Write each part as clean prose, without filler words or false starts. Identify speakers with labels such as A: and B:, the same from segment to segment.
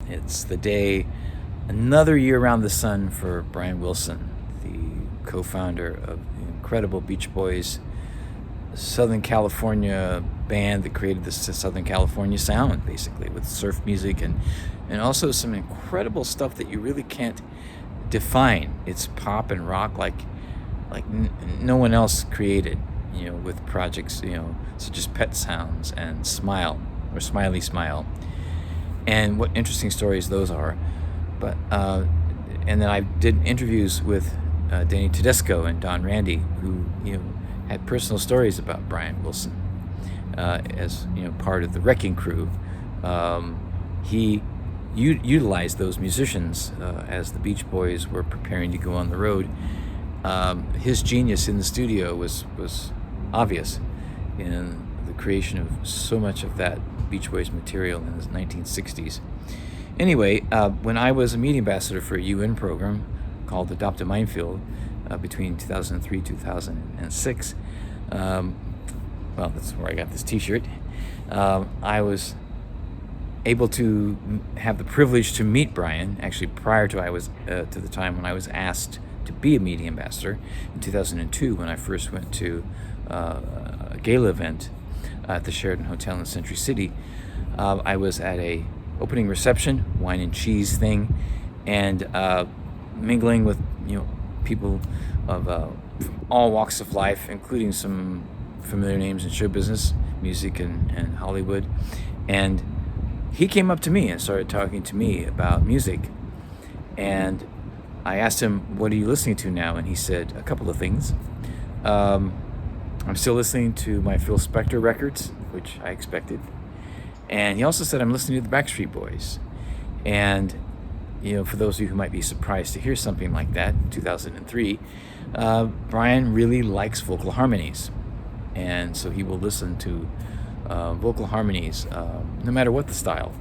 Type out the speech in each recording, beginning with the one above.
A: It's the day, another year around the sun for Brian Wilson, the co-founder of the incredible Beach Boys, Southern California band that created the Southern California sound, basically, with surf music and also some incredible stuff that you really can't define. It's pop and rock like no one else created, with projects, such as Pet Sounds and Smile, or Smiley Smile. And what interesting stories those are. But and then I did interviews with Danny Tedesco and Don Randy, who had personal stories about Brian Wilson as part of the Wrecking Crew. He utilized those musicians as the Beach Boys were preparing to go on the road. His genius in the studio was obvious in the creation of so much of that Beach Boys material in the 1960s. Anyway, when I was a media ambassador for a UN program called Adopt-A-Minefield between 2003 2006, well, that's where I got this t-shirt, I was able to have the privilege to meet Brian, actually prior to to the time when I was asked to be a media ambassador in 2002, when I first went to a gala event at the Sheraton Hotel in Century City. I was at a opening reception, wine and cheese thing, and mingling with people of all walks of life, including some familiar names in show business, music, and Hollywood. And he came up to me and started talking to me about music. And I asked him, "What are you listening to now?" And he said a couple of things. I'm still listening to my Phil Spector records, which I expected. And he also said, "I'm listening to the Backstreet Boys." And, for those of you who might be surprised to hear something like that, in 2003, Brian really likes vocal harmonies. And so he will listen to vocal harmonies no matter what the style.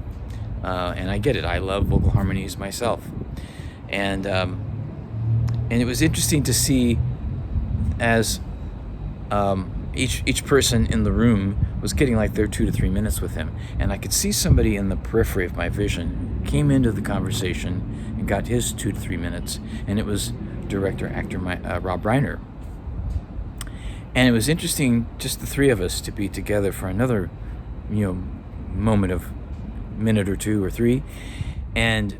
A: And I get it. I love vocal harmonies myself. And it was interesting to see as each person in the room was getting like their 2 to 3 minutes with him, and I could see somebody in the periphery of my vision came into the conversation and got his 2 to 3 minutes, and it was actor Rob Reiner. And it was interesting, just the three of us, to be together for another moment of minute or two or three. And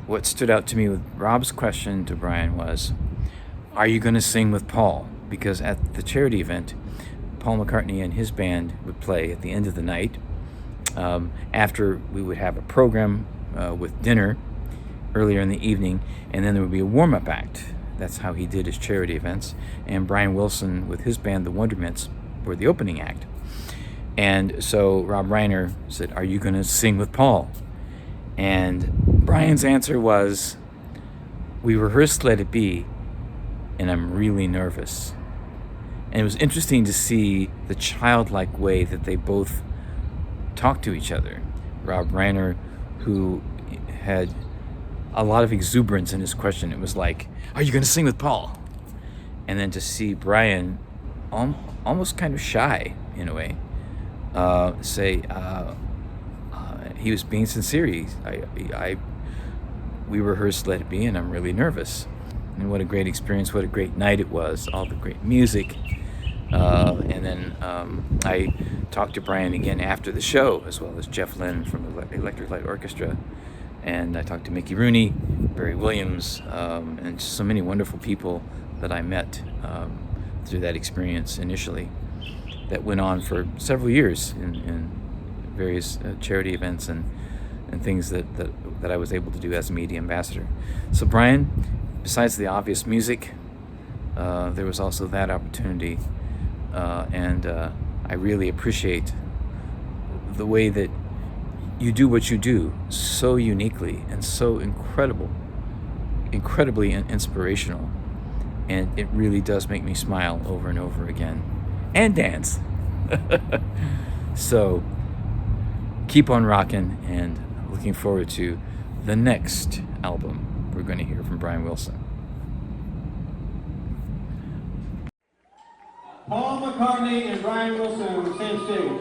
A: what stood out to me with Rob's question to Brian was, "Are you going to sing with Paul?" Because at the charity event, Paul McCartney and his band would play at the end of the night. After, we would have a program with dinner earlier in the evening, and then there would be a warm-up act. That's how he did his charity events. And Brian Wilson with his band, the Wondermints, were the opening act. And so Rob Reiner said, "Are you going to sing with Paul?" And Brian's answer was, "We rehearsed Let It Be, and I'm really nervous." And it was interesting to see the childlike way that they both talked to each other. Rob Reiner, who had a lot of exuberance in his question. It was like, "Are you going to sing with Paul?" And then to see Brian, almost kind of shy in a way, say he was being sincere. We rehearsed Let It Be, and I'm really nervous. And what a great experience, what a great night it was, all the great music. And then I talked to Brian again after the show, as well as Jeff Lynne from the Electric Light Orchestra. And I talked to Mickey Rooney, Barry Williams, and so many wonderful people that I met through that experience initially, that went on for several years in various charity events and things that I was able to do as a media ambassador. So Brian, besides the obvious music, there was also that opportunity, and I really appreciate the way that you do what you do so uniquely and so incredibly inspirational, and it really does make me smile over and over again and dance. So keep on rocking, and looking forward to the next album we're going to hear from Brian Wilson.
B: Paul McCartney and Brian Wilson on the same stage.